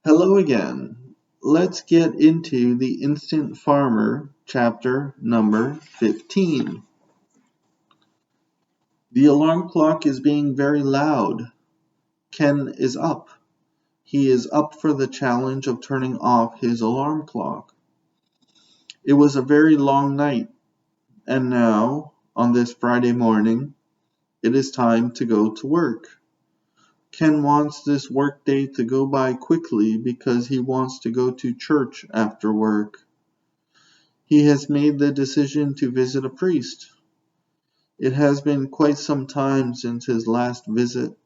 Hello again. Let's get into the Instant Farmer chapter number 15. The alarm clock is being very loud. Ken is up. He is up for the challenge of turning off his alarm clock. It was a very long night, and now, on this Friday morning, it is time to go to work. Ken wants this workday to go by quickly because he wants to go to church after work. He has made the decision to visit a priest. It has been quite some time since his last visit.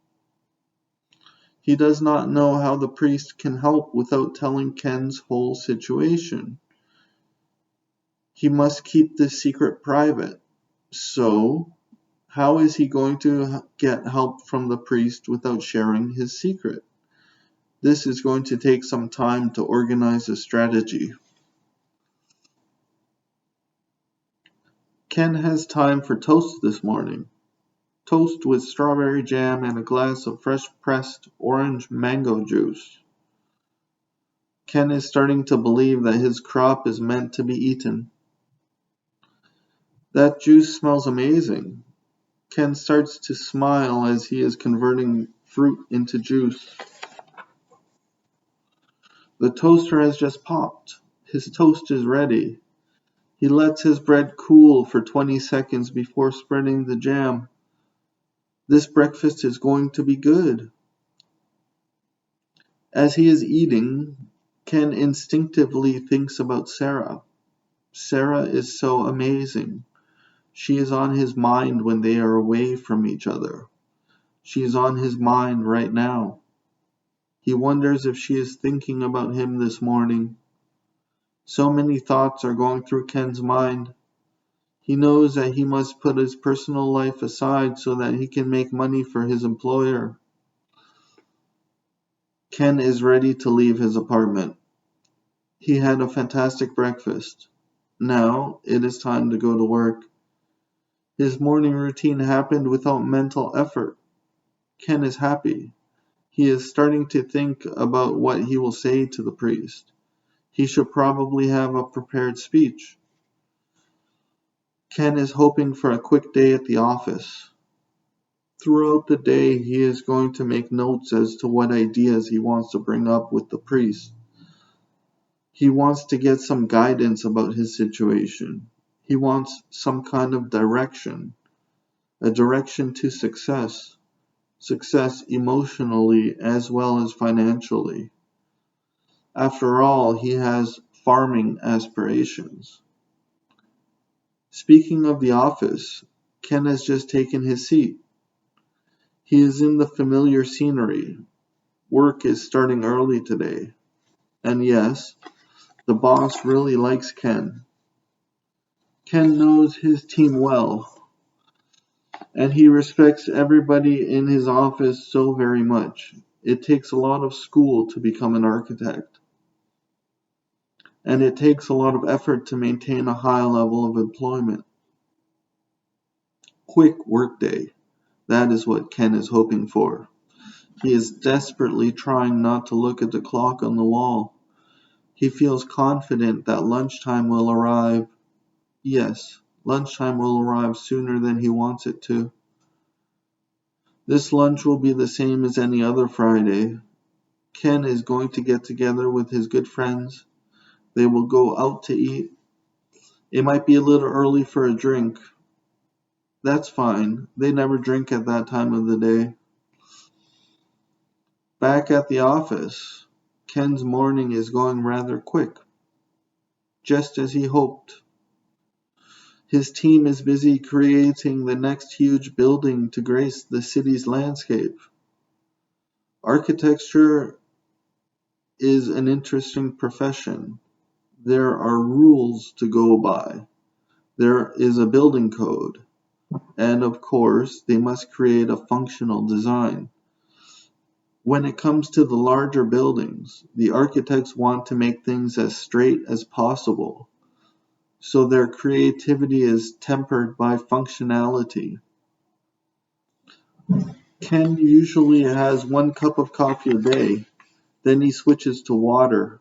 He does not know how the priest can help without telling Ken's whole situation. He must keep this secret private. So, how is he going to get help from the priest without sharing his secret? This is going to take some time to organize a strategy. Ken has time for toast this morning. Toast with strawberry jam and a glass of fresh-pressed orange mango juice. Ken is starting to believe that his crop is meant to be eaten. That juice smells amazing. Ken starts to smile as he is converting fruit into juice. The toaster has just popped. His toast is ready. He lets his bread cool for 20 seconds before spreading the jam. This breakfast is going to be good. As he is eating, Ken instinctively thinks about Sarah. Sarah is so amazing. She is on his mind when they are away from each other. She is on his mind right now. He wonders if she is thinking about him this morning. So many thoughts are going through Ken's mind. He knows that he must put his personal life aside so that he can make money for his employer. Ken is ready to leave his apartment. He had a fantastic breakfast. Now it is time to go to work. His morning routine happened without mental effort. Ken is happy. He is starting to think about what he will say to the priest. He should probably have a prepared speech. Ken is hoping for a quick day at the office. Throughout the day, he is going to make notes as to what ideas he wants to bring up with the priest. He wants to get some guidance about his situation. He wants some kind of direction, a direction to success emotionally as well as financially. After all, he has farming aspirations. Speaking of the office, Ken has just taken his seat. He is in the familiar scenery. Work is starting early today. And yes, the boss really likes Ken. Ken knows his team well, and he respects everybody in his office so very much. It takes a lot of school to become an architect, and it takes a lot of effort to maintain a high level of employment. Quick workday. That is what Ken is hoping for. He is desperately trying not to look at the clock on the wall. He feels confident that lunchtime will arrive. Yes, lunchtime will arrive sooner than he wants it to. This lunch will be the same as any other Friday. Ken is going to get together with his good friends. They will go out to eat. It might be a little early for a drink. That's fine. They never drink at that time of the day. Back at the office, Ken's morning is going rather quick, just as he hoped. His team is busy creating the next huge building to grace the city's landscape. Architecture is an interesting profession. There are rules to go by. There is a building code. And of course, they must create a functional design. When it comes to the larger buildings, the architects want to make things as straight as possible, so their creativity is tempered by functionality. Ken usually has 1 cup of coffee a day. Then he switches to water.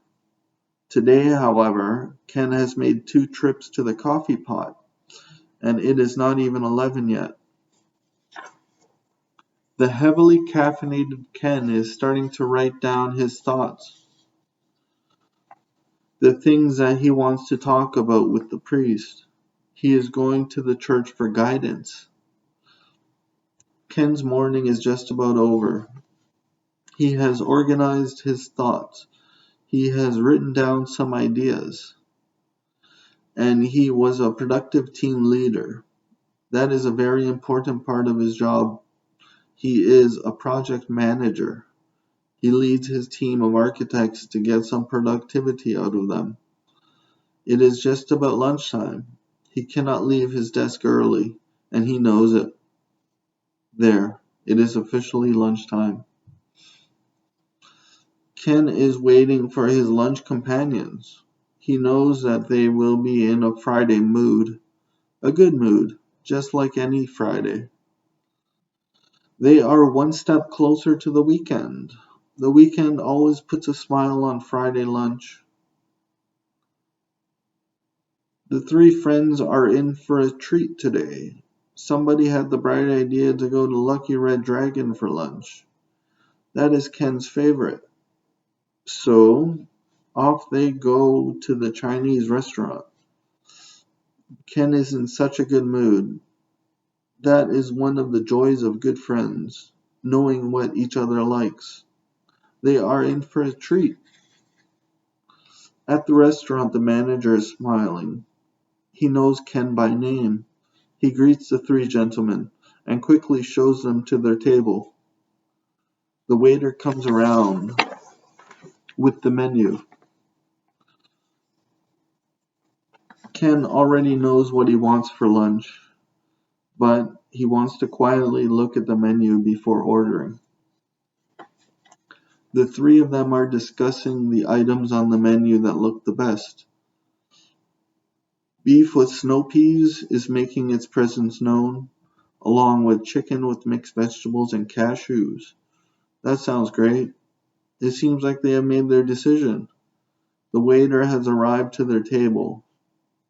Today, however, Ken has made 2 trips to the coffee pot, and it is not even 11 yet. The heavily caffeinated Ken is starting to write down his thoughts, the things that he wants to talk about with the priest. He is going to the church for guidance. Ken's morning is just about over. He has organized his thoughts. He has written down some ideas. And he was a productive team leader. That is a very important part of his job. He is a project manager. He leads his team of architects to get some productivity out of them. It is just about lunchtime. He cannot leave his desk early, and he knows it. There, it is officially lunchtime. Ken is waiting for his lunch companions. He knows that they will be in a Friday mood, a good mood, just like any Friday. They are one step closer to the weekend. The weekend always puts a smile on Friday lunch. The 3 friends are in for a treat today. Somebody had the bright idea to go to Lucky Red Dragon for lunch. That is Ken's favorite. So, off they go to the Chinese restaurant. Ken is in such a good mood. That is one of the joys of good friends, knowing what each other likes. They are in for a treat. At the restaurant, the manager is smiling. He knows Ken by name. He greets the 3 gentlemen and quickly shows them to their table. The waiter comes around with the menu. Ken already knows what he wants for lunch, but he wants to quietly look at the menu before ordering. The 3 of them are discussing the items on the menu that look the best. Beef with snow peas is making its presence known, along with chicken with mixed vegetables and cashews. That sounds great. It seems like they have made their decision. The waiter has arrived to their table,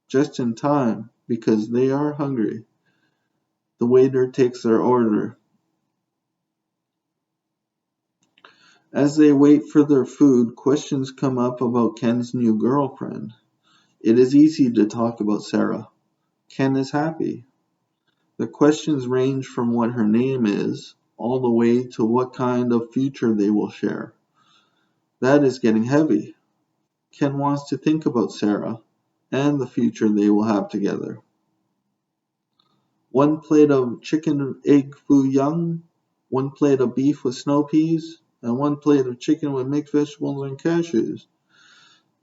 just in time, because they are hungry. The waiter takes their order. As they wait for their food, questions come up about Ken's new girlfriend. It is easy to talk about Sarah. Ken is happy. The questions range from what her name is, all the way to what kind of future they will share. That is getting heavy. Ken wants to think about Sarah and the future they will have together. 1 plate of chicken egg foo young, 1 plate of beef with snow peas, and 1 plate of chicken with mixed vegetables and cashews.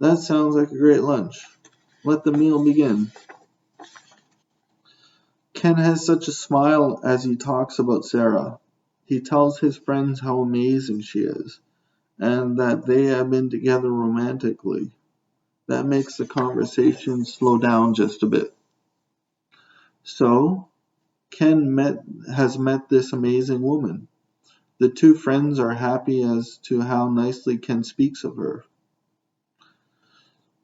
That sounds like a great lunch. Let the meal begin. Ken has such a smile as he talks about Sarah. He tells his friends how amazing she is, and that they have been together romantically. That makes the conversation slow down just a bit. So, Ken has met this amazing woman. The 2 friends are happy as to how nicely Ken speaks of her.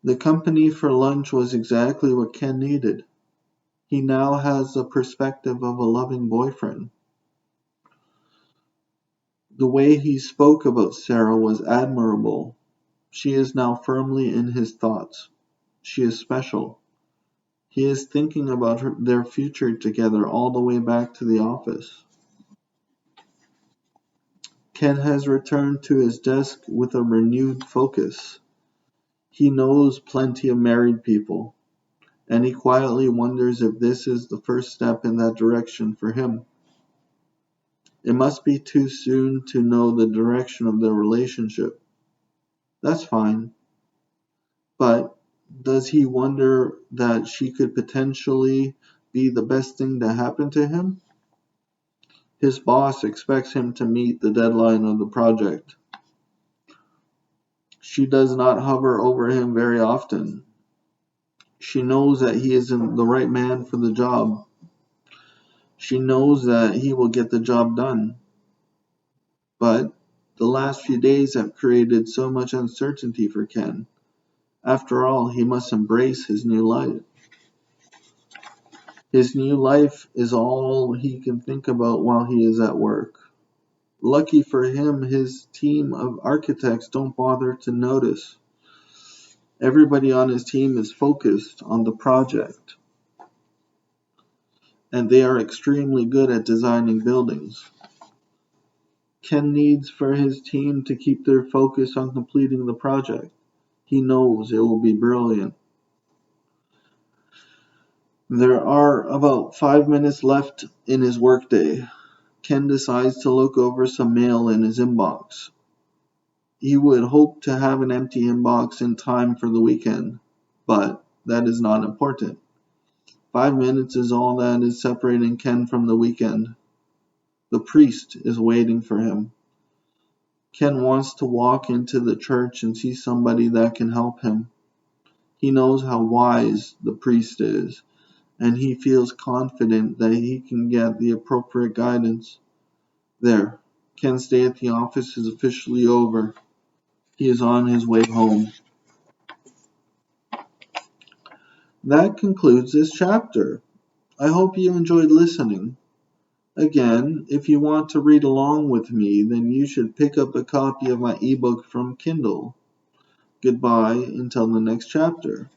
The company for lunch was exactly what Ken needed. He now has the perspective of a loving boyfriend. The way he spoke about Sarah was admirable. She is now firmly in his thoughts. She is special. He is thinking about their future together all the way back to the office. Ken has returned to his desk with a renewed focus. He knows plenty of married people, and he quietly wonders if this is the first step in that direction for him. It must be too soon to know the direction of their relationship. That's fine. But does he wonder that she could potentially be the best thing to happen to him? His boss expects him to meet the deadline of the project. She does not hover over him very often. She knows that he isn't the right man for the job. She knows that he will get the job done. But The last few days have created so much uncertainty for Ken. After all, he must embrace his new life. His new life is all he can think about while he is at work. Lucky for him, his team of architects don't bother to notice. Everybody on his team is focused on the project, and they are extremely good at designing buildings. Ken needs for his team to keep their focus on completing the project. He knows it will be brilliant. There are about 5 minutes left in his workday. Ken decides to look over some mail in his inbox. He would hope to have an empty inbox in time for the weekend, but that is not important. 5 minutes is all that is separating Ken from the weekend. The priest is waiting for him. Ken wants to walk into the church and see somebody that can help him. He knows how wise the priest is, and he feels confident that he can get the appropriate guidance. There, Ken's day at the office is officially over. He is on his way home. That concludes this chapter. I hope you enjoyed listening. Again, if you want to read along with me, then you should pick up a copy of my ebook from Kindle. Goodbye until the next chapter.